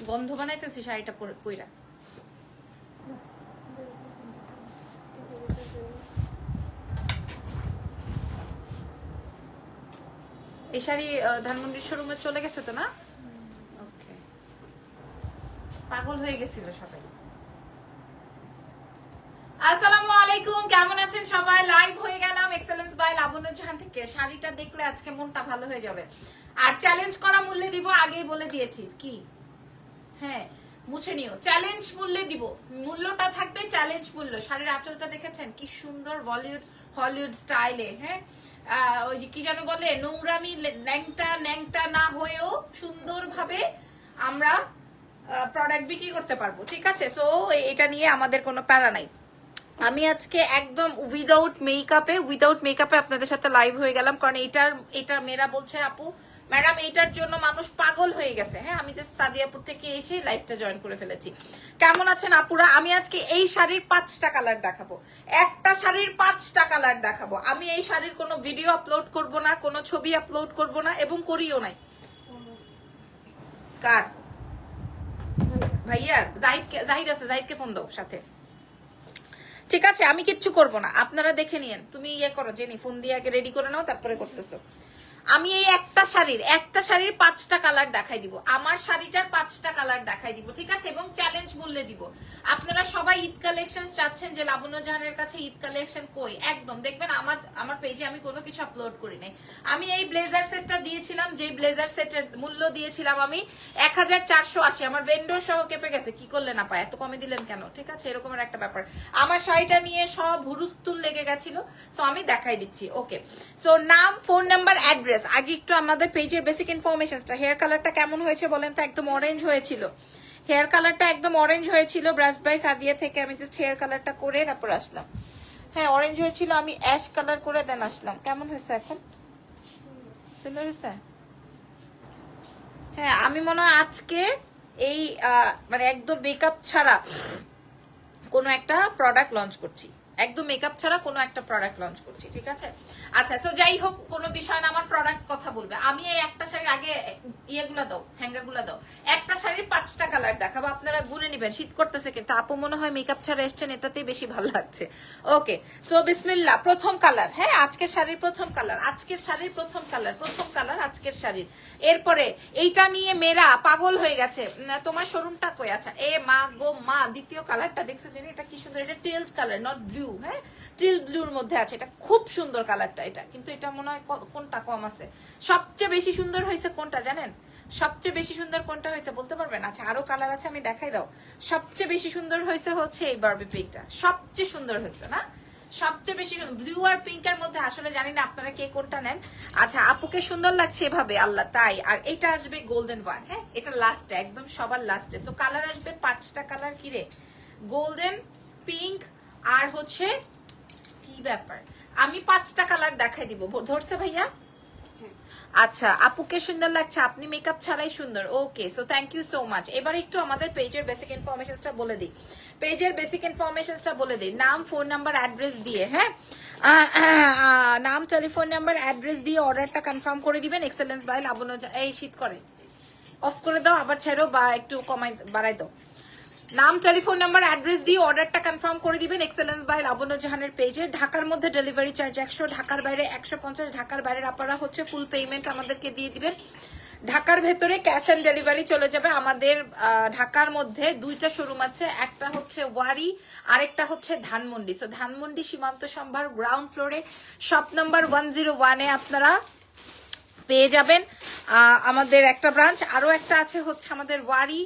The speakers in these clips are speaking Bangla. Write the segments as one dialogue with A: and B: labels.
A: গন্ধ বানাই ফেলছি শাড়িটা পইরা। এই শাড়ি ধানমন্ডির শোরুমে চলে গেছে তো না? ওকে, পাগল হয়ে গেছিল সবাই। আসসালামু আলাইকুম, কেমন আছেন সবাই? লাইভ হয়ে গেলাম এক্সেলেন্স বাই লাবণ্য জাহান থেকে। শাড়িটা দেখলে আজকে মনটা ভালো হয়ে যাবে। আর চ্যালেঞ্জ করা মূল্যে দিব, আগেই বলে দিয়েছি। কি? হ্যাঁ, মুছে নিও। চ্যালেঞ্জ মূল্যে দিব, মূল্যটা থাকবে চ্যালেঞ্জ মূল্য। শাড়ির আঁচলটা দেখেছেন কি সুন্দর, বলিউড হলিউড স্টাইলে। হ্যাঁ, ওই যে কি যেন বলে, নোংরামি ন্যাংটা না হয়েও সুন্দরভাবে আমরা প্রোডাক্ট বিক্রি করতে পারবো। ঠিক আছে, সো এটা নিয়ে আমাদের কোনো প্যারা নাই। আমি আজকে একদম উইদাউট মেকআপে আপনাদের সাথে লাইভ হয়ে গেলাম, কারণ এটার মেয়েরা বলছে আপু ম্যাডাম এইটার জন্য মানুষ পাগল হয়ে গেছে। হ্যাঁ, আমি যে সাদিয়াপুর থেকে এসে লাইভটা জয়েন করে ফেলেছি। কেমন আছেন আপুরা? আমি আজকে এই শাড়ির 5টা কালার দেখাবো, একটা শাড়ির 5টা কালার দেখাবো। আমি এই শাড়ির কোনো ভিডিও আপলোড করব না, কোনো ছবি আপলোড করব না, এবং করিও নাই। কার? ভাইয়ার? জাহিদ আছে, জাহিদকে ফোন দাও সাথে। ঠিক আছে, আমি কিচ্ছু করব না, আপনারা দেখে নিয়েন। তুমি ইয়ে করো, জেনি ফোন দিয়ে আগে রেডি করে নাও, তারপরে করতেছো। আমি এই একটা শাড়ির 5টা কালার দেখাই দিব। আমার শাড়িটার 5টা কালার দেখাই দিব, ঠিক আছে, এবং চ্যালেঞ্জ মূল্যে দিব। আপনারা সবাই ঈদ কালেকশন চাচ্ছেন যে লাবণ্য জাহানের কাছে ঈদ কালেকশন কই। একদম দেখবেন আমার পেজে আমি কোনো কিছু আপলোড করি নাই। আমি এই ব্লেজার সেটটা দিয়েছিলাম, যে ব্লেজার সেটের মূল্য দিয়েছিলাম আমি 1480। আমার ভেন্ডর সহ কেঁপে গেছে, কি করলে না পায়, এত কমে দিলেন কেন? ঠিক আছে, এরকমের একটা ব্যাপার। আমার শাড়িটা নিয়ে সব হুরুস্তুল লেগে গেছিল, সো আমি দেখাই দিচ্ছি। ওকে, সো নাম, ফোন নাম্বার, অ্যাড্রেস। আগে একটু আমাদের পেজের বেসিক ইনফরমেশনটা। হেয়ার কালারটা কেমন হয়েছে বলেন তো? একদম অরেঞ্জ হয়েছিল, হেয়ার কালারটা একদম অরেঞ্জ হয়েছিল। ব্রাশ বাই সাদিয়া থেকে আমি জাস্ট হেয়ার কালারটা করে তারপর আসলাম। হ্যাঁ, অরেঞ্জ হয়েছিল, আমি অ্যাশ কালার করে দেন আসলাম। কেমন হয়েছে এখন? সুন্দর হয়েছে। হ্যাঁ, আমি মনে হয় আজকে এই মানে একদম মেকআপ ছাড়া কোনো একটা প্রোডাক্ট লঞ্চ করছি, একদম মেকআপ ছাড়া কোনো একটা প্রোডাক্ট লঞ্চ করছি। ঠিক আছে, আচ্ছা, সো যাই হোক, কোনো বিষয় না, আমার প্রোডাক্ট কথা বলবে। আমি এই একটা শাড়ির আগে ইয়েগুলা দাও, হ্যাঙ্গার গুলা দাও। একটা শাড়ির 5টা কালার দেখাবো, আপনারা গুনে নিবেন। শীত করতেছে কিন্তু আপু মনে হয় মেকআপ ছাড়া এসছেন, এটাতেই বেশি ভালো লাগছে। ওকে, সো বিসমিল্লাহ। প্রথম কালার, হ্যাঁ, আজকের শাড়ির প্রথম কালার, আজকের শাড়ির। এরপরে এইটা নিয়ে মেয়েরা পাগল হয়ে গেছে, তোমার শোরুমটা কই? আচ্ছা, এ মা গো মা, দ্বিতীয় কালারটা দেখছো জানি, এটা কি সুন্দর, এটা টিল কালার, নট ব্লু। হ্যাঁ, টিল ব্লুর মধ্যে আছে, এটা খুব সুন্দর কালারটা। এটা কিন্তু এটা মনে হয় কোনটা কম আছে। সবচেয়ে বেশি সুন্দর হয়েছে কোনটা জানেন? সবচেয়ে বেশি সুন্দর কোনটা হয়েছে বলতে পারবেন? আচ্ছা, আরো কালার আছে, আমি দেখাই দাও। সবচেয়ে বেশি সুন্দর হয়েছে হচ্ছে এই বারবি পিঙ্কটা, সবচেয়ে সুন্দর হয়েছে না? সবচেয়ে বেশি ব্লু আর পিঙ্কের মধ্যে আসলে জানি না আপনারা কে কোনটা নেন। আচ্ছা, আপুকে সুন্দর লাগছে এভাবে, আল্লাহ তাই। আর এটা আসবে গোল্ডেন ওয়ান। হ্যাঁ, এটা লাস্টে, একদম সবার লাস্টে। সো কালার আসবে 5টা কালার। কি রে, গোল্ডেন, পিঙ্ক, আর হচ্ছে কি ব্যাপার, আমি 5টা কালার দেখাই দিব। ধরছে ভাইয়া? আচ্ছা, আপুকে সুন্দর লাগছে, আপনি মেকআপ ছাড়াই সুন্দর। Okay, so thank you so much. এবার একটু আমাদের পেজের বেসিক ইনফরমেশনসটা বলে দিই। নাম, ফোন নাম্বার, অ্যাড্রেস দিয়ে, হ্যাঁ, নাম, টেলিফোন নাম্বার, অ্যাড্রেস দিয়ে অর্ডারটা কনফার্ম করে দিবেন। এক্সেলেন্স বাই লাবণ্য। এই শীত করে, অফ করে দাও, আবার ছেড়ো বা একটু কমাই বাড়াই দাও। নাম, টেলিফোন নাম্বার, অ্যাড্রেস দিয়ে অর্ডারটা কনফার্ম করে দিবেন এক্সেলেন্স বাই লাবণ্য জাহানের পেজে। ঢাকার মধ্যে ডেলিভারি চার্জ 100, ঢাকার বাইরে 150। ঢাকার বাইরের আপনারা হচ্ছে ফুল পেমেন্ট আমাদেরকে দিয়ে দিবেন। ঢাকার ভেতরে ক্যাশ অন ডেলিভারি চলে যাবে। আমাদের ঢাকার মধ্যে 2টা শোরুম আছে, একটা হচ্ছে ওয়ারি, আরেকটা হচ্ছে ধানমন্ডি। সো ধানমন্ডি সীমান্ত সম্ভার গ্রাউন্ড ফ্লোরে শপ নাম্বার 101-এ আপনারা পেয়ে যাবেন আমাদের একটা ব্রাঞ্চ। আরো একটা আছে হচ্ছে আমাদের ওয়ারি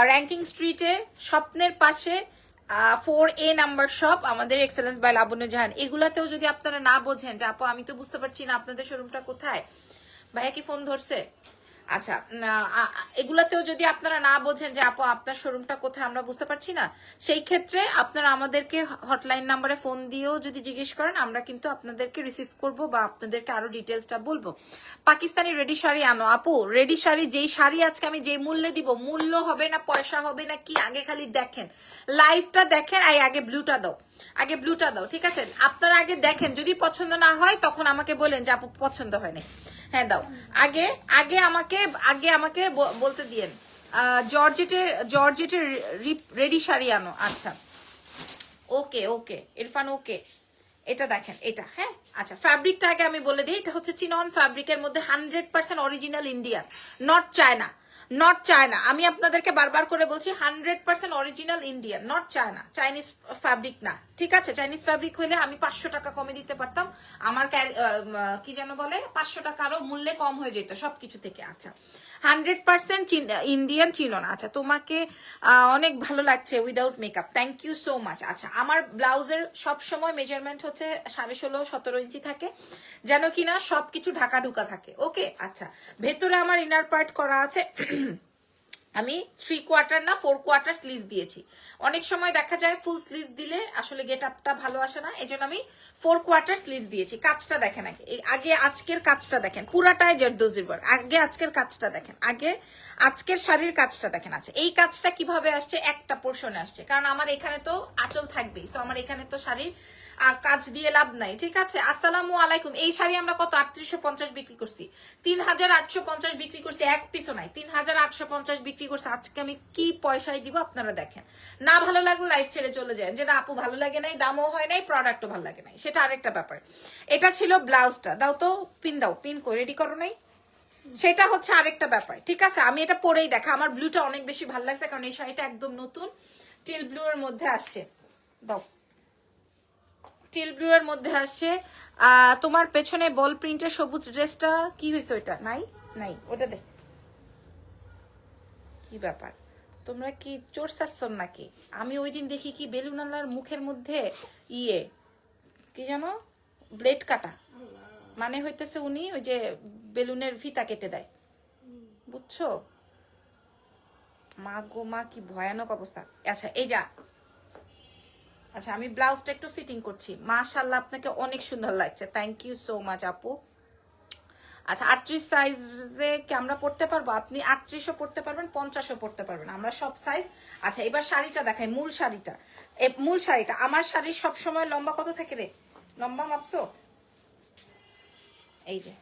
A: র্যাঙ্কিং স্ট্রিটে, স্বপ্নের পাশে 4A নাম্বার শপ, আমাদের এক্সেলেন্স বাই লাবণ্য জাহান। এগুলাতেও যদি আপনারা না বোঝেন যে আপু আমি তো বুঝতে পারছি না আপনাদের শোরুমটা কোথায়, ভাইয়া কি ফোন ধরছে? আচ্ছা, এগুলাতেও যদি আপনারা না বোঝেন যে আপু আপনার শোরুমটা কোথায়, আমরা বুঝতে পারছি না, সেই ক্ষেত্রে আপনারা আমাদেরকে হটলাইন নাম্বারে ফোন দিয়েও যদি জিজ্ঞেস করেন, আমরা কিন্তু আপনাদেরকে রিসিভ করব বা আপনাদেরকে আরো ডিটেলসটা বলবো। পাকিস্তানি রেডি শাড়ি আনো আপু, রেডি শাড়ি, যেই শাড়ি আজকে আমি যে মূল্যে দিব, মূল্য হবে না, পয়সা হবে না, কি আগে খালি দেখেন, লাইভটা দেখেন। আগে ব্লুটা দাও, আগে ব্লুটা দাও, ঠিক আছে? আপনারা আগে দেখেন, যদি পছন্দ না হয় তখন আমাকে বলেন যে আপু পছন্দ হয় না। হ্যাঁ দাও, আগে আমাকে বলতে দিয়েন। জর্জেটের রেডি শাড়ি আনো। আচ্ছা ওকে ওকে ইরফান ওকে, এটা দেখেন এটা, হ্যাঁ আচ্ছা ফ্যাব্রিকটা আগে আমি বলে দিই, এটা হচ্ছে চিনন ফ্যাব্রিকের মধ্যে 100% original Indian, not China, not China. আমি আপনাদেরকে বারবার করে বলছি 100% original Indian, not China, Chinese fabric না, ঠিক আছে? চাইনিজ ফ্যাব্রিক হলে আমি 500 টাকা কমে দিতে পারতাম, আমার কি যেন বলে 500 টাকা আরো মূল্যে কম হয়ে যেত সবকিছু থেকে। আচ্ছা 100% ইন্ডিয়ান চিনন। আচ্ছা তোমাকে অনেক ভালো লাগছে without makeup, thank you so much. আচ্ছা আমার ব্লাউজের সব সময় মেজারমেন্ট হচ্ছে 16.5-17 ইঞ্চি থাকে, যেন কিনা সবকিছু ঢাকা ঢুকা থাকে। ওকে আচ্ছা ভেতরে আমার ইনার পার্ট করা আছে আমি 3 কোয়ার্টার না 4 কোয়ার্টার স্লিভ দিয়েছি। অনেক সময় দেখা যায় ফুল স্লিভ দিলে আসলে গেট আপটা ভালো আসে না, এজন্য আমি 4 কোয়ার্টার স্লিভ দিয়েছি। কাজটা দেখেন আগে আজকের কাজটা দেখেন, পুরাটাই জারদোজির ওয়ার্ক। আগে আজকের কাজটা দেখেন, আগে আজকের শাড়ির কাজটা দেখেন। আচ্ছা এই কাজটা কিভাবে আসছে, একটা পোর্শনে আসছে, কারণ আমার এখানে তো আঁচল থাকবেই, সো আমার এখানে তো শাড়ির কাজ দিয়ে লাভ নাই, ঠিক আছে? আসসালামু আলাইকুম। এই শাড়ি আমরা কত 3850 বিক্রি করছি, 3850 বিক্রি করছি, এক পিসও নাই, 3850 বিক্রি করছি। আজকে আমি কি পয়সায় দিব আপনারা দেখেন। না ভালো লাগলে লাইফ ছেড়ে চলে যায়, যেটা আপু ভালো লাগে নাই, দামও হয় নাই, প্রোডাক্টও ভালো লাগে নাই, সেটা আরেকটা ব্যাপার। এটা ছিল ব্লাউজটা, দাও তো পিন দাও, পিন করে রেডি করো নাই, সেটা হচ্ছে আরেকটা ব্যাপার, ঠিক আছে? আমি এটা পরেই দেখা, আমার ব্লুটা অনেক বেশি ভালো লাগছে, কারণ এই শাড়িটা একদম নতুন টিল ব্লু এর মধ্যে আসছে, দাও টিল ব্লু এর মধ্যে আসছে। তোমার পেছনে বল প্রিন্টের সবুজ ড্রেসটা কি হয়েছে? ওইটা নাই, নাই ওটা দে। কি ব্যাপার, তোমরা কি চোর চাচ্ছ নাকি? আমি ওই দিন দেখি কি বেলুনালার মুখের মধ্যে ইয়ে কি জানো ব্লেড কাটা, মানে হইতেছে উনি ওই যে বেলুনের ফিতা কেটে দেয়, বুঝছো? মা গো মা, কি ভয়ানক অবস্থা। আচ্ছা এই যা, আচ্ছা আমি ব্লাউজটা একটু ফিটিং করছি। মাশাআল্লাহ আপনাকে অনেক সুন্দর লাগছে, থ্যাংক ইউ সো মাচ আপু। আচ্ছা 38 সাইজে কি আমরা পড়তে পারবো? আপনি 38ও পড়তে পারবেন, 50ও পড়তে পারবেন, আমরা সব সাইজ। আচ্ছা এবার শাড়িটা দেখাই, মূল শাড়িটা। মূল শাড়িটা, আমার শাড়ির সব সময় লম্বা কত থাকে রে? লম্বা মাপছো? এই যে,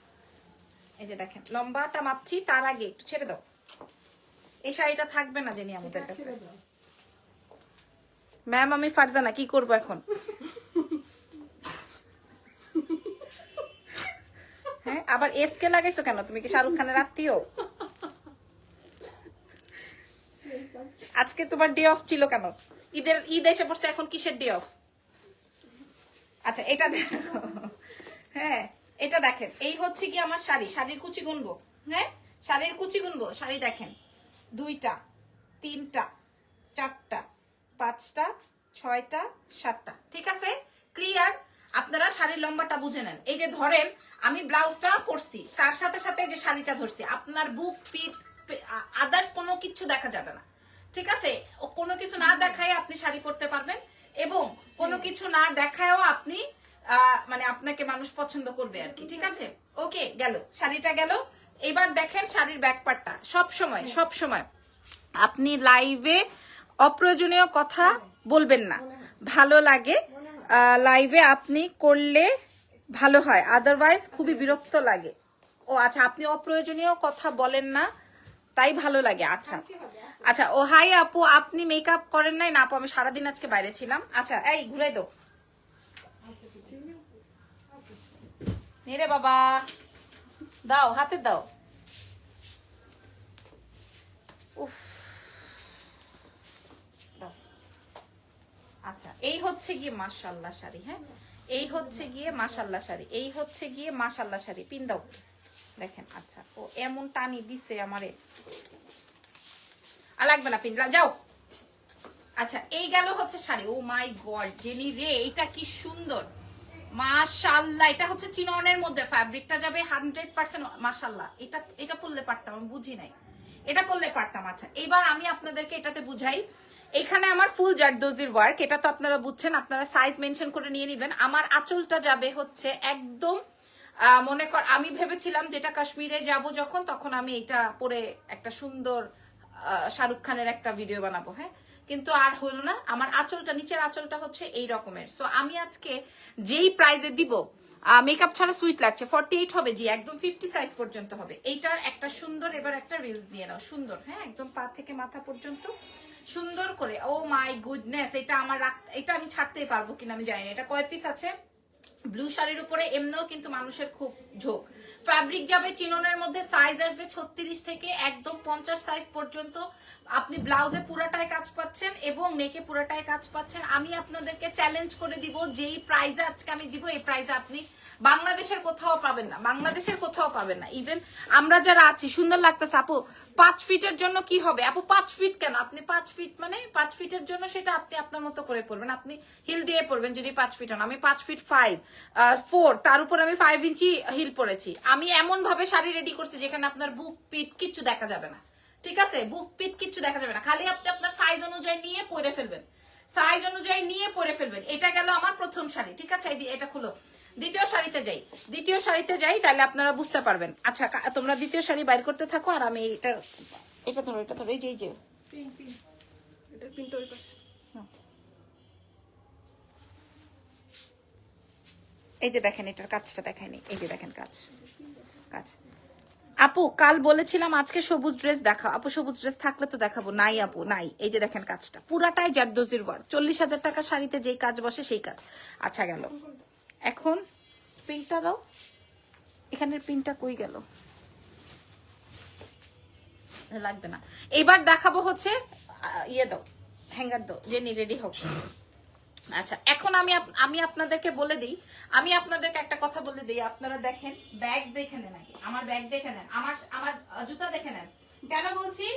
A: এই যে দেখেন লম্বাটা মাপছি, তার আগে একটু ছেড়ে দাও। এই শাড়িটা থাকবে না জানি আমাদের কাছে। ম্যাম আমি ফারজানা, কি করবো এখন? হ্যাঁ আবার এসকে লাগাইছো কেন? তুমি কি শাহরুখ খানের আত্মীয়? আজকে তোমার ডে অফ ছিল কেন? ঈদ এসে পড়ছে, এখন কিসের ডে অফ? আচ্ছা এটা দেখো, হ্যাঁ এটা দেখেন, এই হচ্ছে কি আমার শাড়ি। শাড়ির কুচি গুনবো, হ্যাঁ শাড়ির কুচি গুনবো। শাড়ি দেখেন, 2টা 3টা 4টা 5টা 6টা 7টা, ঠিক আছে? ক্লিয়ার? আপনারা শাড়ির লম্বাটা বুঝে নেন। এই যে ধরেন আমি ব্লাউজটা পরছি, তার সাথে সাথে যে শাড়িটা ধরছি, আপনার বুক পিঠ আদার্স কোনো কিছু দেখা যাবে না, ঠিক আছে? কোনো কিছু না দেখায় আপনি শাড়ি পরতে পারবেন, এবং কোনো কিছু না দেখায়ও আপনি মানে আপনাকে মানুষ পছন্দ করবে আর কি, ঠিক আছে? ওকে গেল, শাড়িটা গেল। এবার দেখেন শাড়ির ব্যাক পার্টটা। সব সময় আপনি লাইভে অপ্রয়োজনীয় কথা বলবেন না, ভালো লাগে লাইভে আপনি করলে ভালো হয়, আদারওয়াইজ খুবই বিরক্ত লাগে। ও আচ্ছা আপনি অপ্রয়োজনীয় কথা বলেন না তাই ভালো লাগে। আচ্ছা আচ্ছা ও হাই আপু, আপনি মেকআপ করেন নাই? না আপু আমি সারাদিন আজকে বাইরে ছিলাম। আচ্ছা এই ঘুরে দাও নেরে বাবা, দাও হাতে দাও। উফ দাও। আচ্ছা এই হচ্ছে গিয়ে মাশাআল্লাহ শাড়ি, হ্যাঁ এই হচ্ছে গিয়ে মাশাআল্লাহ শাড়ি, এই হচ্ছে গিয়ে মাশাআল্লাহ শাড়ি। পিন দাও দেখেন। আচ্ছা ও এমন টানি দিছে আমারে, আর লাগবে না পিন, যাও। আচ্ছা এই গেল হচ্ছে শাড়ি। ও মাই গড জেনি রে, এটা কি সুন্দর মাশাআল্লাহ। এটা হচ্ছে চিননের মধ্যে, ফ্যাব্রিকটা যাবে 100% মাশাআল্লাহ। এটা পরলে পারতাম, আমি বুঝি নাই, এটা পরলে পারতাম। আচ্ছা এবার আমি আপনাদেরকে এটাতে বুঝাই। এখানে আমার ফুল জারদোজির ওয়ার্ক, এটা তো আপনারা বুঝছেন, আপনারা সাইজ মেনশন করে নিয়ে নেবেন। আমার আঁচলটা যাবে হচ্ছে একদম মনে কর, আমি ভেবেছিলাম যেটা কাশ্মীরে যাব যখন, তখন আমি এটা পরে একটা সুন্দর শাহরুখ খানের একটা ভিডিও বানাবো, হ্যাঁ কিন্তু আর হলো না। আমার আঁচলটা, নিচের আঁচলটা হচ্ছে এই রকমের। সো আমি আজকে যেই প্রাইজে দিব, মেকআপ ছাড়া সুইট লাগছে, 48 হবে জি, একদম 50 সাইজ পর্যন্ত হবে। এইটার একটা সুন্দর, এবার একটা রিলস দিয়ে নাও, সুন্দর, হ্যাঁ, একদম পা থেকে মাথা পর্যন্ত সুন্দর করে। ও মাই গুডনেস, এটা আমার এটা আমি ছাড়তেই পারবো কিনা আমি জানি না। এটা কয় পিস আছে? ব্লু শাড়ির উপরে এমনিও কিন্তু মানুষের খুব ঝোঁক। ফ্যাব্রিক যাবে চিননের মধ্যে, সাইজ আসবে 36 থেকে একদম 50 সাইজ পর্যন্ত। আপনি ব্লাউজে পুরাটায় কাজ পাচ্ছেন এবং নেকে পুরাটায় কাজ পাচ্ছেন। আমি আপনাদেরকে চ্যালেঞ্জ করে দিব, যেই প্রাইজে আজকে আমি দিব, এই প্রাইজে আপনি বাংলাদেশের কোথাও পাবেন না, বাংলাদেশের কোথাও পাবেন না। ইভেন আমরা যারা আছি, সুন্দর লাগতেছে আপু 5 ফিটের জন্য কি হবে আপু? 5 ফিট কেন? আপনি 5 ফিট মানে 5 ফিটের জন্য সেটা আপনি আপনার মতো করে পরবেন, আপনি হিল দিয়ে পরবেন যদি 5 ফিট হন। আমি 5 ফিট 4, তার উপর আমি 5 ইঞ্চি হিল পরেছি। আমি এমন ভাবে শাড়ি রেডি করছি যেখানে আপনার বুক পিট কিচ্ছু দেখা যাবে না, ঠিক আছে? বুক পিট কিচ্ছু দেখা যাবে না, খালি আপনি আপনার সাইজ অনুযায়ী নিয়ে পরে ফেলবেন, সাইজ অনুযায়ী নিয়ে পরে ফেলবেন। এটা গেল আমার প্রথম শাড়ি, ঠিক আছে? এটা খুলো, দ্বিতীয় শাড়িতে যাই, দ্বিতীয় শাড়িতে যাই, তাহলে আপনারা বুঝতে পারবেন। আচ্ছা তোমরা দ্বিতীয় শাড়ি বাইর করতে থাকো, আর আমি এটা ধরো, এটা ধরো, এই যে এটা পিন তো ওই পাশে। এই যে দেখেন, এটার কাজটা দেখায়নি, এই যে দেখেন কাজ। আপু কাল বলেছিলাম আজকে সবুজ ড্রেস দেখাও, আপু সবুজ ড্রেস থাকলে তো দেখাবো, নাই আপু নাই। এই যে দেখেন কাজটা পুরাটাই জারদোজির ওয়ার্ক, 40,000 টাকার শাড়িতে যেই কাজ বসে সেই কাজ। আচ্ছা গেল, এখন পিনটা দাও, এখানের পিনটা কই গেল? লাগবে না। এবার দেখাবো হচ্ছে ইয়ে দাও, হ্যাঙ্গার দাও, জেনি রেডি হোক। আচ্ছা এখন আমি আপনাদেরকে বলে দিই, আমি আপনাদেরকে একটা কথা বলে দিই। আপনারা দেখেন, ব্যাগ দেখে নেন, নাকি আমার ব্যাগ দেখে নেন, আমার জুতা দেখে নেন। কেন বলছি?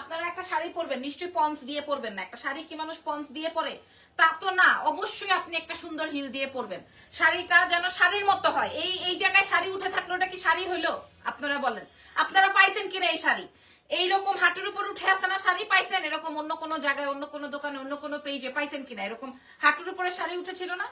A: আপনারা একটা শাড়ি পরবেন, নিশ্চয়ই পন্স দিয়ে পরবেন না। একটা শাড়ি কি মানুষ পন্স দিয়ে পরে? তা তো না, অবশ্যই আপনি একটা সুন্দর হিল দিয়ে পরবেন। শাড়িটা যেন শাড়ির মতো হয়। এই জায়গায় শাড়ি উঠে থাকলো, ওটা কি শাড়ি হইলো? আপনারা বলেন, আপনারা পাইছেন কিনা এই শাড়ি? এইরকম হাঁটুর উপর উঠে আসে না শাড়ি, পাইছেন? এরকম অন্য কোনো জায়গায়, অন্য কোনো দোকানে, অন্য কোনো পেজে পাইছেন কিনা? এরকম হাঁটুর উপরে শাড়ি উঠেছিল না?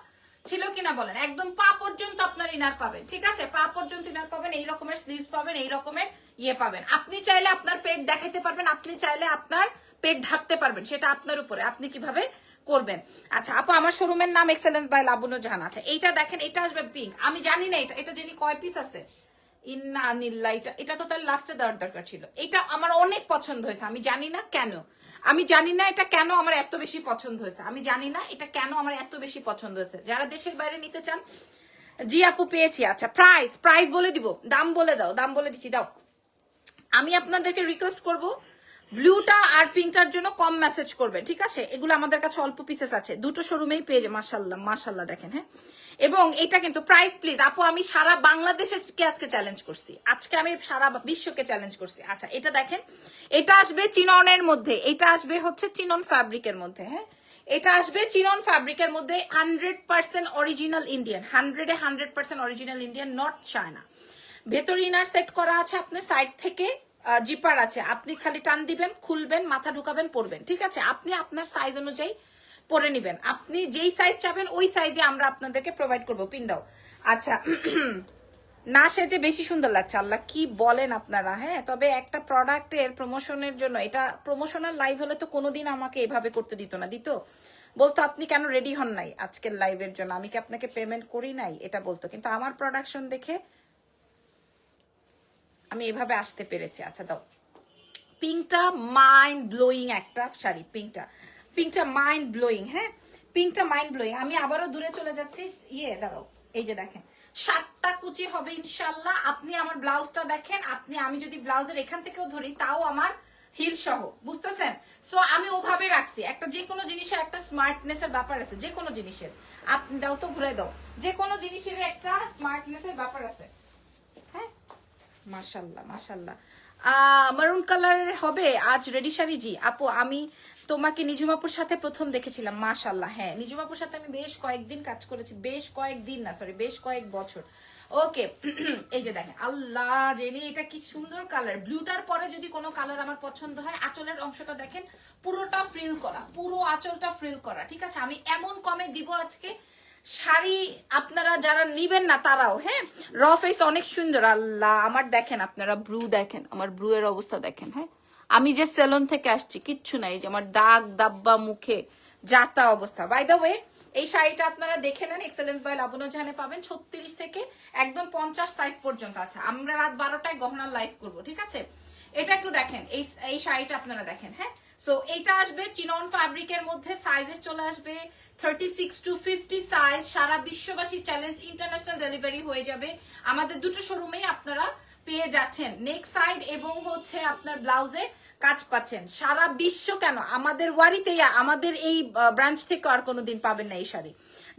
A: ছিল কিনা বলেন? একদম পা পর্যন্ত আপনার ইনার পাবেন, ঠিক আছে? পা পর্যন্ত ইনার পাবেন, এই রকমের স্লিভস পাবেন, এই রকমের ইয়ে পাবেন। আপনি চাইলে আপনার পেট দেখাইতে পারবেন, আপনি চাইলে আপনার পেট ঢাকতে পারবেন, সেটা আপনার উপরে, আপনি কিভাবে করবেন। আচ্ছা আপু আমার শোরুমের নাম এক্সেলেন্স বাই লাবণ্য জাহান। আচ্ছা এইটা দেখেন, এটা আসবে পিঙ্ক। আমি জানি না এটা জানি কয় পিস আছে। ইন্না আনিল্লা, এটা তো তার লাস্টে দেওয়ার দরকার ছিল। এটা আমার অনেক পছন্দ হয়েছে, আমি জানি না কেন, আমি জানি না এটা কেন আমার এত বেশি পছন্দ হয়েছে, আমি জানি না এটা কেন আমার এত বেশি পছন্দ হয়েছে। যারা দেশের বাইরে নিতে চান, জি আপু পেয়েছি। আচ্ছা প্রাইস বলে দিব, দাম বলে দাও, দাম বলে দিচ্ছি, দাও। আমি আপনাদেরকে রিকোয়েস্ট করব, ব্লুটা আর পিঙ্কটার জন্য কম মেসেজ করবেন, ঠিক আছে? এগুলো আমাদের কাছে অল্প পিসেস আছে, দুটো শোরুমেই পেয়ে যায়। মাশাল্লাহ মাশাল্লাহ দেখেন, হ্যাঁ। এবং এটা কিন্তু প্রাইস প্লিজ আপু, আমি সারা বাংলাদেশকে আজকে চ্যালেঞ্জ করছি, আজকে আমি সারা বিশ্বকে চ্যালেঞ্জ করছি। আচ্ছা এটা দেখেন, এটা আসবে চিননের মধ্যে, এটা আসবে হচ্ছে চিনন ফ্যাব্রিকের মধ্যে, হ্যাঁ। এটা আসবে চিনন ফ্যাব্রিকের মধ্যে, 100% original Indian, 100% original Indian, not China. ভেতর ইনার সেট করা আছে, আপনার সাইড থেকে জিপার আছে, আপনি খালি টান দিবেন, খুলবেন, মাথা ঢুকাবেন, পরবেন, ঠিক আছে? আপনি আপনার সাইজ অনুযায়ী পরে নিবেন, আপনি যেই সাইজ চাবেন ওই সাইজে আমরা আপনাদেরকে প্রোভাইড করবো। পিন দাও। আচ্ছা না সেজে বেশি সুন্দর লাগছে, আল্লাহ কি বলেন আপনারা, হ্যাঁ। তবে একটা প্রোডাক্টের প্রমোশনের জন্য, এটা প্রমোশনাল লাইভ হলে তো কোনোদিন আমাকে এভাবে করতে দিত না, দিত বলতো আপনি কেন রেডি হন নাই আজকের লাইভের জন্য, আমি কি আপনাকে পেমেন্ট করি নাই, এটা বলতো। কিন্তু আমার প্রোডাকশন দেখে আমি এভাবে আসতে পেরেছি। আচ্ছা দাও, পিঙ্কটা মাইন্ড ব্লোয়িং একটা শাড়ি, পিঙ্কটা মাইন্ড ব্লোয়িং, হ্যাঁ পিঙ্কটা মাইন্ড ব্লোয়িং। আমি আবারও দূরে চলে যাচ্ছি, দাঁড়াও, এই যে দেখেন 7টা কুচি হবে ইনশাল্লাহ। আপনি আমার ব্লাউজটা দেখেন, আমি যদি ব্লাউজের এখান থেকেও ধরি তাও আমার হিল সহ, বুঝতেছেন? সো আমি ওভাবে রাখছি, একটা যে কোনো জিনিসের একটা স্মার্টনেস এর ব্যাপার আছে, যে কোনো জিনিসের, আপনি দাও তো ঘুরে দাও, যে কোনো জিনিসের একটা স্মার্টনেস এর ব্যাপার আছে, হ্যাঁ। মাশাল্লাহ মাশাল্লাহ, মারুন কালার হবে আজ রেডি শাড়ি। জি আপু আমি তোমাকে নিজুমাপুর সাথে প্রথম দেখেছিলাম, মাশাল্লাহ। হ্যাঁ নিজুমাপুর সাথে আমি বেশ কয়েকদিন কাজ করেছি, বেশ কয়েকদিন না সরি বেশ কয়েক বছর। ওকে এই যে দেখেন, আল্লাহ জেনি এটা কি সুন্দর কালার। ব্লুটার পরে যদি কোনো কালার আমার পছন্দ হয়, আঁচলের অংশটা দেখেন পুরোটা ফ্রিল করা, পুরো আঁচলটা ফ্রিল করা, ঠিক আছে? আমি এমন কমে দিব আজকে শাড়ি, আপনারা যারা নিবেন না তারাও, হ্যাঁ। র ফেস অনেক সুন্দর, আল্লাহ আমার দেখেন, আপনারা ব্রু দেখেন, আমার ব্রু এর অবস্থা দেখেন, হ্যাঁ আমি যে সেলুন থেকে আসছি কিচ্ছু নাই, যে আমার দাগ দাব্বা মুখে যাতা অবস্থা। বাই দ্য ওয়ে এই শাড়িটা আপনারা দেখে নেন, এক্সেলেন্স বাই লাবণ্য জাহানে পাবেন 36 থেকে একদম 50 সাইজ পর্যন্ত। আচ্ছা আমরা রাত 12টায় গহনার লাইভ করব, ঠিক আছে? এটা একটু দেখেন, এই শাড়িটা আপনারা দেখেন। হ্যাঁ, সো এইটা আসবে চিনন ফ্যাব্রিকের মধ্যে, সাইজেস চলে আসবে 36 to 50 সাইজ। সারা বিশ্ববাসী চ্যালেঞ্জ, ইন্টারন্যাশনাল ডেলিভারি হয়ে যাবে। আমাদের দুটো শোরুমেই আপনারা পেয়ে যাচ্ছেন নেক সাইড এবং হচ্ছে আপনার ব্লাউজে কাজ পাচ্ছেন। সারা বিশ্ব কেন, আমাদের ওয়ারিতেই, আমাদের এই ব্রাঞ্চ থেকে আর কোনোদিন পাবেন না এই শাড়ি।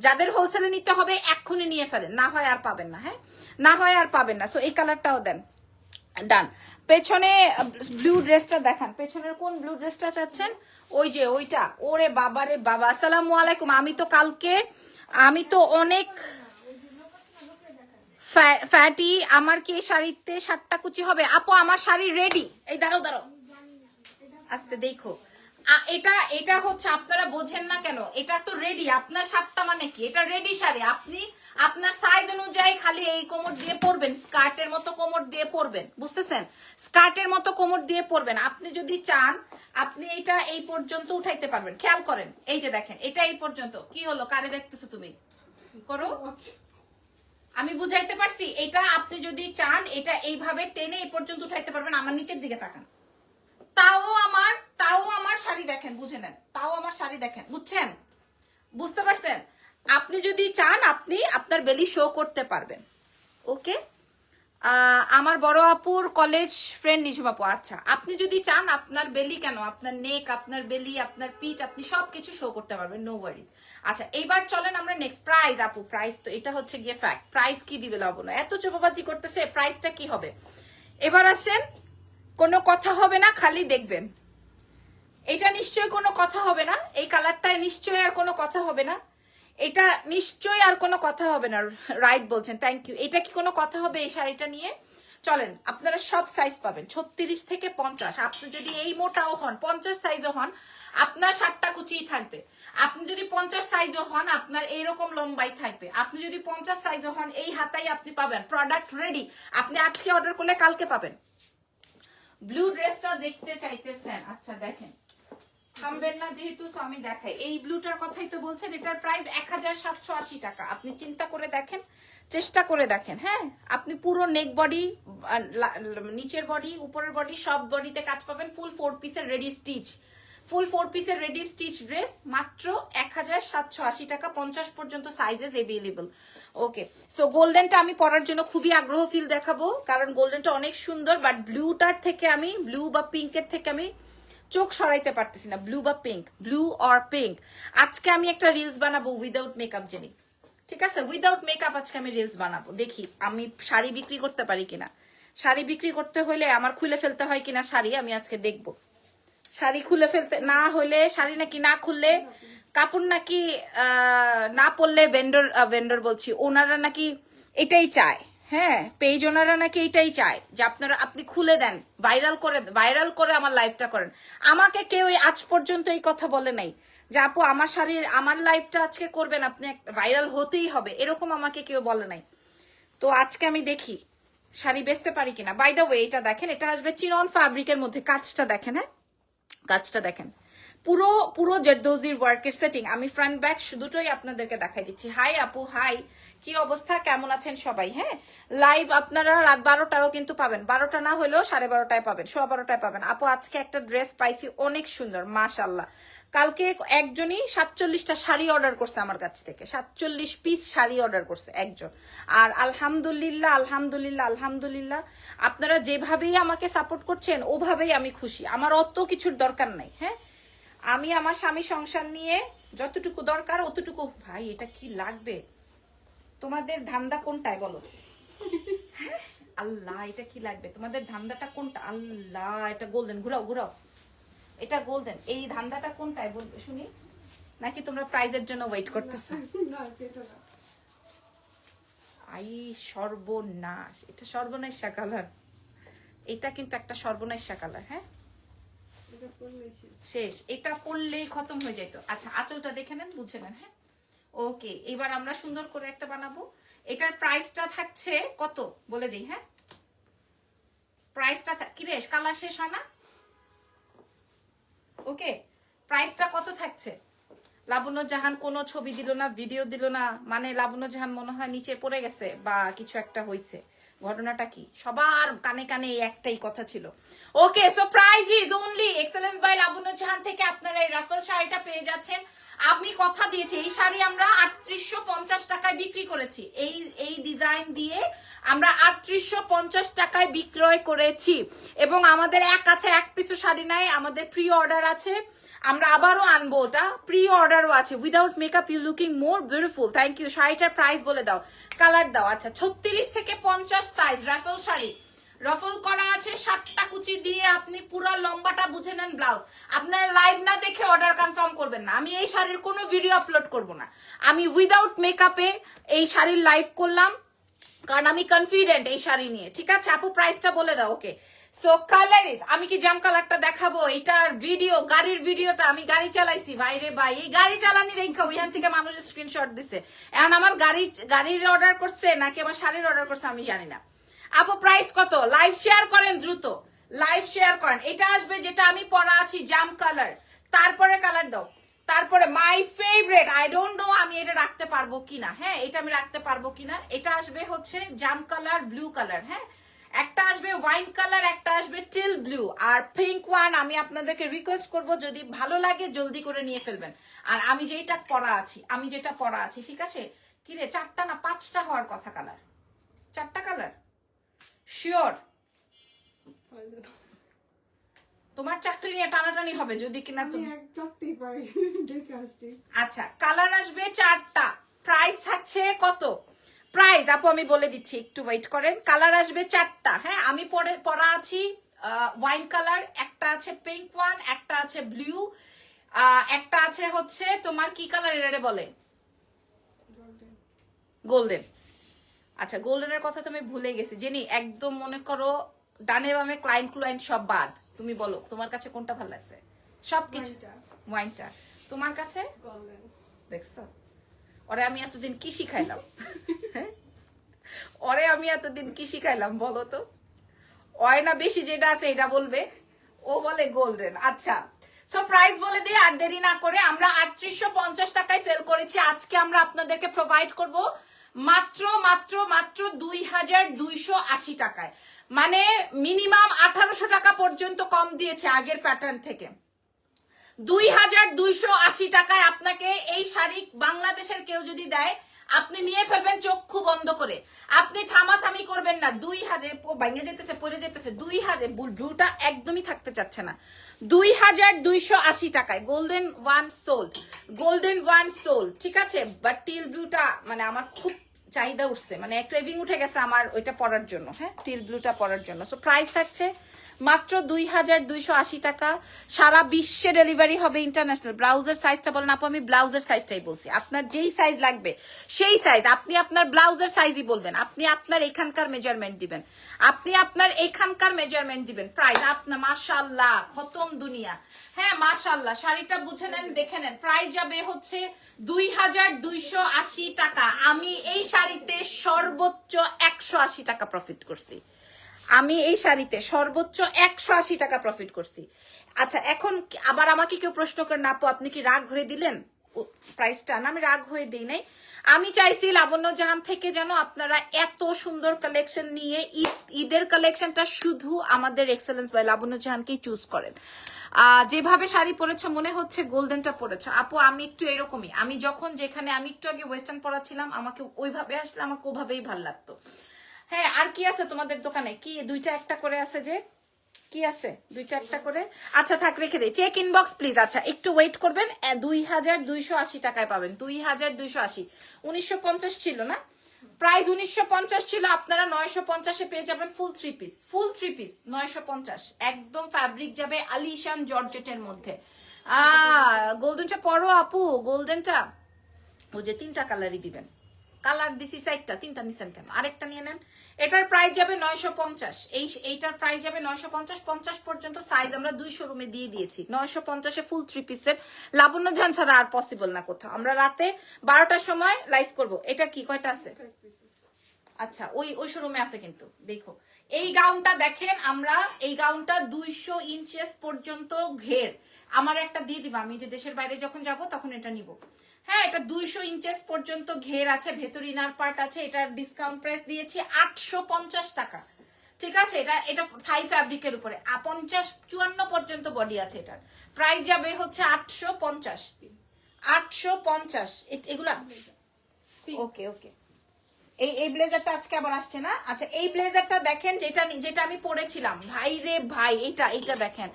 A: যাদের হোলসেলে নিতে হবে এক্ষুনি নিয়ে ফেলেন, না হয় আর পাবেন না। হ্যাঁ, না হয় আর পাবেন না। সো এই কালারটাও দেন, ডান। পেছনে ব্লু ড্রেসটা দেখান, পেছনের কোন ব্লু ড্রেসটা চাচ্ছেন? ওই যে ওইটা। ওরে বাবা রে বাবা, আসসালামু আলাইকুম। আমি তো অনেক ফ্যাটি। আমার কি এই শাড়িতে 7টা কুচি হবে? আপু আমার শাড়ি রেডি। এই দাঁড়াও আস্তে দেখো, এটা হচ্ছে আপনারা বোঝেন না কেন, এটা তো রেডি। আপনার 7টা মানে কি, এটা রেডি শাড়ি। আপনি আপনার সাইজ অনুযায়ী খালি এই কোমর দিয়ে পরবেন, স্কার্টের মতো কোমর দিয়ে পরবেন, বুঝতেছেন? স্কার্টের মতো কোমর দিয়ে পরবেন। আপনি যদি চান আপনি এটা এই পর্যন্ত উঠাইতে পারবেন। খেয়াল করেন, এই যে দেখেন, এটা এই পর্যন্ত। কি হলো, কারে দেখতেছো তুমি? করো, আমি বুঝাইতে পারছি? এটা আপনি যদি চান এটা এইভাবে টেনে এই পর্যন্ত উঠাইতে পারবেন। আমার নিচের দিকে তাকান, তাও আমার শাড়ি দেখেন, বুঝে নেন। তাও আমার শাড়ি দেখেন, বুঝছেন? বুঝতে পারছেন? আপনি যদি চান আপনি আপনার বেলি শো করতে পারবেন। ওকে, আমার বড় আপুর কলেজ ফ্রেন্ড নিজুম আপু। আচ্ছা, আপনি যদি চান আপনার বেলি কেন, আপনার নেক, আপনার বেলি, আপনার পিঠ, আপনি সবকিছু শো করতে পারবেন, নো ওয়ারিজ। আচ্ছা এইবার চলেন আমরা নেক্সট। প্রাইস আপু, প্রাইস তো এটা হচ্ছে গিয়ে ফ্যাক্ট। প্রাইস কি দিবে লাবণ্য? এত চোপাবাজি করতেছে, প্রাইসটা কি হবে? এবার আসেন, কোনো কথা হবে না, খালি দেখবেন। এটা নিশ্চয়ই কোনো কথা হবে না, এই কালারটায় নিশ্চয়ই আর কোনো কথা হবে না, এটা নিশ্চয়ই আর কোনো কথা হবে না। রাইট বলছেন, থ্যাংক ইউ। এটা কি কোনো কথা হবে এই শাড়িটা নিয়ে? চলেন, আপনারা সব সাইজ পাবেন 36 থেকে 50। আপনি যদি এই মোটাও হন, 50 সাইজও হন, আপনার 7টা কুচিই থাকবে। আপনি যদি 50 সাইজও হন, আপনার এইরকম লম্বাই থাকবে। আপনি যদি 50 সাইজও হন, এই হাতাই আপনি পাবেন। প্রোডাক্ট রেডি, আপনি আজকে অর্ডার করলে কালকে পাবেন। ব্লু ড্রেসটা দেখতে চাইতেছেন? আচ্ছা দেখেন, থামবেন না যেহেতু, তো আমি দেখাই। এই ব্লুটার কথাই তো বলছেন, এটার প্রাইস 1780 টাকা। আপনি চিন্তা করে দেখেন, চেষ্টা করে দেখেন। হ্যাঁ, আপনি পুরো নেক বডি, নিচের বডি, উপরের বডি, সব বডিতে কাজ পাবেন। ফুল 4 পিসের রেডি স্টিচ, ফুল 4 পিসের রেডি স্টিচ ড্রেস মাত্র 1780 টাকা। 50 পর্যন্ত সাইজেস এভেলেবল। ওকে, সো গোল্ডেনটা আমি পরার জন্য খুবই আগ্রহ ফিল দেখাবো, কারণ গোল্ডেনটা অনেক সুন্দর। বাট ব্লুটার থেকে আমি, ব্লু বা পিঙ্কের থেকে আমি চোখ সরাইতে পারতেছি না। ব্লু বা পিঙ্ক, ব্লু অর পিঙ্ক। আজকে আমি একটা রিলস বানাবো উইদাউট মেকআপ জেনি, ঠিক আছে? উইদাউট মেকআপ আজকে আমি রিলস বানাবো। দেখি আমি শাড়ি বিক্রি করতে পারি কিনা। শাড়ি বিক্রি করতে হলে আমার খুলে ফেলতে হয় কিনা শাড়ি, আমি আজকে দেখবো। শাড়ি খুলে ফেলতে না হলে, শাড়ি নাকি না খুললে, কাপড় নাকি না পরলে ভেন্ডর বলছি, ওনারা নাকি এটাই চায়। হ্যাঁ, পেজ ওনারা নাকি এটাই চায় যে আপনি খুলে দেন, ভাইরাল করে আমার লাইভটা করেন। আমাকে কেউ আজ পর্যন্ত এই কথা বলে নাই যে আপু আমার শাড়ির, আমার লাইভটা আজকে করবেন, আপনি ভাইরাল হতেই হবে, এরকম আমাকে কেউ বলে নাই। তো আজকে আমি দেখি শাড়ি বেচতে পারি কিনা। বাই দ্য ওয়ে এটা দেখেন, এটা আসবে চিনন ফ্যাব্রিকের মধ্যে। কাজটা দেখেন, হ্যাঁ কাজটা দেখেন, পুরো পুরো জেরদৌজির ওয়ার্কের সেটিং। আমি ফ্রন্ট ব্যাক দুটোই আপনাদেরকে দেখাই দিচ্ছি। হাই আপু, হাই, কি অবস্থা, কেমন আছেন সবাই? হ্যাঁ, লাইভ আপনারা রাত 12টাও কিন্তু পাবেন, 12টা না হলেও 12:30টায় পাবেন, 12:15টায় পাবেন। আপু আজকে একটা ড্রেস পাইছি, অনেক সুন্দর মাশাআল্লাহ। কালকে একজনই 47টা শাড়ি অর্ডার করছে আমার কাছ থেকে, 47 পিস শাড়ি অর্ডার করছে একজন। আর আলহামদুলিল্লাহ আলহামদুলিল্লাহ আলহামদুলিল্লাহ, আপনারা যেভাবেই আমাকে সাপোর্ট করছেন ওভাবেই আমি খুশি। আমার অত কিছুর দরকার নাই। হ্যাঁ, আমি আমার স্বামী সংসার নিয়ে যতটুকু দরকার অতটুকু। ভাই এটা কি লাগবে তোমাদের? ধান্দা কোনটায় বলো? আল্লাহ, এটা কি লাগবে তোমাদের? ধান্দাটা কোনটা? আল্লাহ, এটা গোল্ডেন, ঘুরাও ঘুরাও, এটা গোল্ডেন। এই ধান্দাটা কোনটায় বলবে শুনি? নাকি তোমরা প্রাইজের জন্য ওয়েট করতেছো? আই সর্বনাশ, এটা সর্বনাশা কালার, এটা কিন্তু একটা সর্বনাশা কালার। হ্যাঁ, শেষ, এটা পড়লেই খতম হয়ে যেত। আচ্ছা আঁচলটা দেখে নেন, বুঝে নেন। হ্যাঁ, ওকে, এবার আমরা সুন্দর করে একটা বানাবো। এটার প্রাইসটা থাকছে কত বলে দিই। হ্যাঁ, প্রাইসটা কি রে, কালার শেষ হয় না? ওকে, প্রাইসটা কত থাকছে? লাবণ্য জাহান কোনো ছবি দিল না, ভিডিও দিল না, মানে লাবণ্য জাহান মনে হয় নিচে পড়ে গেছে বা কিছু একটা হয়েছে। ঘটনাটা কি? সবার কানে কানে এই একটাই কথা ছিল। Okay, so price is only excellence by Labanya Jahan থেকে আপনারা এই রাফেল শাড়িটা পেয়ে যাচ্ছেন। আমি কথা দিয়েছি এই শাড়ি আমরা 3850 টাকায় বিক্রি করেছি। এই ডিজাইন দিয়ে আমরা 3850 টাকায় বিক্রয় করেছি এবং আমাদের এক পিছু শাড়ি নাই, আমাদের প্রি অর্ডার আছে, আমরা আবারও আনবো, ওটা প্রি অর্ডারও আছে। Without makeup you looking more beautiful. Thank you. শাড়িটার প্রাইস বলে দাও, কালার দাও। আচ্ছা, 36 থেকে 50 সাইজ রাফেল শাড়ি, রফল করা আছে 60টা কুচি দিয়ে, আপনি পুরো লম্বাটা বুঝে নেন ব্লাউজ। আপনারা লাইভ না দেখে অর্ডার কনফার্ম করবেন না। আমি এই শাড়ির কোনো ভিডিও আপলোড করব না, আমি উইদাউট মেকআপে এই শাড়ির লাইভ করলাম কারণ আমি কনফিডেন্ট এই শাড়ি নিয়ে। ঠিক আছে আপু, প্রাইসটা বলে দাও। ওকে, সো কালার ইজ, আমি কি জাম কালারটা দেখাবো? এটার ভিডিও, গাড়ির ভিডিওটা, আমি গাড়ি চালাইছি ভাই রে ভাই, এই গাড়ি চালানি দেখাবো। এখান থেকে মানুষের স্ক্রিনশট দিছে, এখন আমার গাড়ির অর্ডার করছে নাকি আমার শাড়ির অর্ডার করছে আমি জানি না। আপু প্রাইস কত? লাইভ শেয়ার করেন, দ্রুত লাইভ শেয়ার করেন। এটা আসবে যেটা আমি পরা আছি জাম কালার, তারপরে কালার দাও, তারপরে my favourite, I don't know আমি এটা রাখতে পারবো কিনা। হ্যাঁ, এটা আমি রাখতে পারবো কিনা। এটা আসবে হচ্ছে জাম কালার, ব্লু কালার। হ্যাঁ, একটা আসবে ওয়াইন কালার, একটা আসবে টিল ব্লু, আর পিঙ্ক ওয়ান। আমি আপনাদেরকে রিকোয়েস্ট করব যদি ভালো লাগে জলদি করে নিয়ে ফেলবেন। আর আমি যেটা পরা আছি, ঠিক আছে? কি রে, 4টা না 5টা হওয়ার কথা কালার, 4টা কালার শিওর? তোমার চাকরি নিয়ে টানাটানি হবে যদি কিনা তুমি। আচ্ছা, কালার আসবে 4টা, প্রাইস থাকছে কত? প্রাইস আপু আমি বলে দিচ্ছি, একটু ওয়েট করেন। কালার আসবে 4টা। হ্যাঁ, আমি পরা আছি ওয়াইন কালার, একটা আছে পিঙ্ক ওয়ান, একটা আছে ব্লু, একটা আছে হচ্ছে তোমার কি কালার এর বলে, গোল্ডেন। আচ্ছা, গোল্ডেনের কথা তুমি ভুলে গেছি জেনি, একদম মনে করো ডানে বামে ক্লায়েন্ট সব বাদ। তুমি বলো তোমার কাছে কোনটা ভালো লাগছে? সবকিছু ওয়াইনটা। তোমার কাছে দেখছো? ওরে আমি এতদিন কি শিখাইলাম? ওরে আমি এতদিন কি শিখাইলাম বলো তো? ওয়না বেশি যেটা আছে এটা বলবে, ও বলে গোল্ডেন। আচ্ছা, সো প্রাইস বলে দিই আর দেরি না করে। আমরা 3850 টাকায় সেল করেছি, আজকে আমরা আপনাদেরকে প্রোভাইড করব মাত্র 2280 টাকায়। মানে মিনিমাম 1800 টাকা পর্যন্ত কম দিয়েছে আগের প্যাটার্ন থেকে। 2280 টাকায় আপনাকে এই শাড়ি বাংলাদেশের কেউ যদি দেয় আপনি নিয়ে ফেলবেন চক্ষু বন্ধ করে, আপনি থামাথামি করবেন না। 2000 ভাঙে যেতেছে, পড়ে যেতেছে, 2000 ব্লুটা একদমই থাকতে চাচ্ছে না। 2280 টাকায় গোল্ডেন ওয়ান সোল, ঠিক আছে? বাট টিল ব্লুটা মানে আমার খুব চাহিদা উঠছে, মানে ক্রেভিং উঠে গেছে আমার ওইটা পরার জন্য। হ্যাঁ, টিল ব্লুটা পরার জন্য। সো প্রাইস থাকছে মাত্র 2280 টাকা। সারা বিশ্বে ডেলিভারি হবে, ইন্টারন্যাশনাল। ব্লাউজের সাইজটা বলেন আপু? আমি ব্লাউজের সাইজটাই বলছি, আপনার যেই সাইজ লাগবে সেই সাইজ, আপনি আপনার ব্লাউজের সাইজই বলবেন, আপনি আপনার এখানকার মেজারমেন্ট দিবেন, প্রাইস আপনার মাশাআল্লাহ খতম দুনিয়া। হ্যাঁ মাশাআল্লাহ, শাড়িটা বুঝে নেন, দেখে নেন। প্রাইস যাবে হচ্ছে 2280 টাকা। আমি এই শাড়িতে সর্বোচ্চ 180 টাকা প্রফিট করছি। আমি এই শাড়িতে সর্বোচ্চ 180 টাকা প্রফিট করছি। আচ্ছা, এখন আবার আমাকে কেউ প্রশ্ন করেন আপু আপনি কি রাগ হয়ে দিলেন প্রাইসটা? না, আমি রাগ হয়ে দিই নাই। আমি চাইছি লাবণ্য জাহান থেকে যেন আপনারা এত সুন্দর কালেকশন নিয়ে ঈদের কালেকশনটা শুধু আমাদের এক্সেলেন্স বাই লাবণ্য জাহানকেই চুজ করেন। যেভাবে শাড়ি পরেছো মনে হচ্ছে গোল্ডেনটা পরেছো আপু। আমি একটু এরকমই, আমি যখন যেখানে আমি একটু আগে ওয়েস্টার্ন পরাচ্ছিলাম, আমাকে ওইভাবে আসলে আমাকে ওভাবেই ভাল লাগতো। হ্যাঁ, আর কি আছে তোমাদের দোকানে? কি 2টা 1টা করে আছে যে, কি আছে 2টা 1টা করে? আচ্ছা থাক, রেখে দেই, চেক ইনবক্স প্লিজ। আচ্ছা একটু ওয়েট করবেন, 2280 টাকায় পাবেন। 2280, 1950 ছিল না প্রাইস? 1950 ছিল, আপনারা 950-এ পেয়ে যাবেন ফুল থ্রি পিস 950। একদম ফ্যাব্রিক যাবে আলিশান জর্জেটের মধ্যে। গোল্ডেনটা পরো আপু, গোল্ডেনটা ও যে 3টা কালারই দিবেন। কালার দিছি 4টা, 3টা নিছেন কেন? আরেকটা নিয়ে নেন। এটার প্রাইস যাবে 950, এইটার প্রাইস যাবে 950। 50 পর্যন্ত সাইজ আমরা 200 রুমে দিয়ে দিয়েছি। 950-এ ফুল 3 পিসের লাবণ্য জাহান ছাড়া আর পসিবল না কোথাও। আমরা রাতে 12টার সময় লাইভ করব। এটা কি কয়টা আছে? আচ্ছা ওই ওই শোরুমে আছে কিন্তু দেখো এই গাউনটা দেখেন আমরা এই গাউনটা 200 ইঞ্চেস পর্যন্ত ঘের আমার একটা দিয়ে দিবা আমি যে দেশের বাইরে যখন যাব তখন এটা নিব হ্যাঁ এটা 200 ইঞ্চেস পর্যন্ত ঘের আছে ভেতর ইনার পার্ট আছে এটার ডিসকাউন্ট প্রাইস দিয়েছি 850 টাকা ঠিক আছে এটা এটা থাই ফ্যাব্রিকের উপরে 50-54 পর্যন্ত বডি আছে এটার প্রাইস যাবে হচ্ছে 850 এগুলা ওকে ওকে এই ব্লেজারটা আজকে আবার আসছে না আচ্ছা এই ব্লেজারটা দেখেন যেটা আমি পরেছিলাম ভাই রে ভাই এইটা দেখেন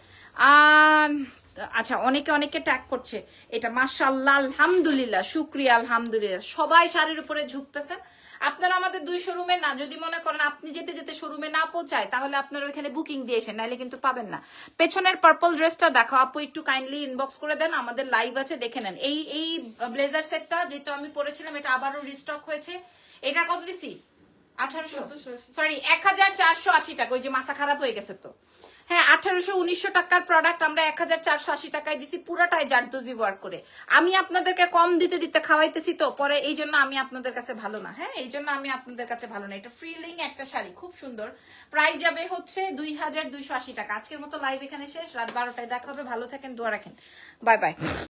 A: আচ্ছা অনেকে ট্যাগ করছে এটা মাশাআল্লাহ আলহামদুলিল্লাহ শুকরিয়া আলহামদুলিল্লাহ সবাই শাড়ির উপরে ঝুঁকতেছেন আপনারা আমাদের 2 শোরুমে না যদি মনে করেন আপনি যেতে যেতে শোরুমে না পৌঁছায় তাহলে আপনারা ওইখানে বুকিং দিয়েছেন নাইলে কিন্তু পাবেন না পেছনের পার্পল ড্রেসটা দেখো আপু একটু কাইন্ডলি ইনবক্স করে দেন আমাদের লাইভ আছে দেখে নেন এই ব্লেজার সেটটা যেটা আমি পরেছিলাম এটা আবারও রিস্টক হয়েছে এটা কত দিছি 1800 সরি 1480 টাকা ওই যে মাথা খারাপ হয়ে গেছে তো হ্যাঁ 1800-1900 টাকার প্রোডাক্ট আমরা 1480 টাকায় দিছি পুরাটাই জারদোজি ওয়ার্ক করে আমি আপনাদেরকে কম দিতে খাওয়াইতেছি তো পরে এই জন্য আমি আপনাদের কাছে ভালো না হ্যাঁ এই জন্য আমি আপনাদের কাছে ভালো না এটা ফ্রিলিং একটা শাড়ি খুব সুন্দর প্রাইস যাবে হচ্ছে 2280 টাকা আজকের মতো লাইভ এখানে শেষ রাত 12টায় দেখা হবে ভালো থাকেন দোয়া রাখেন বাই বাই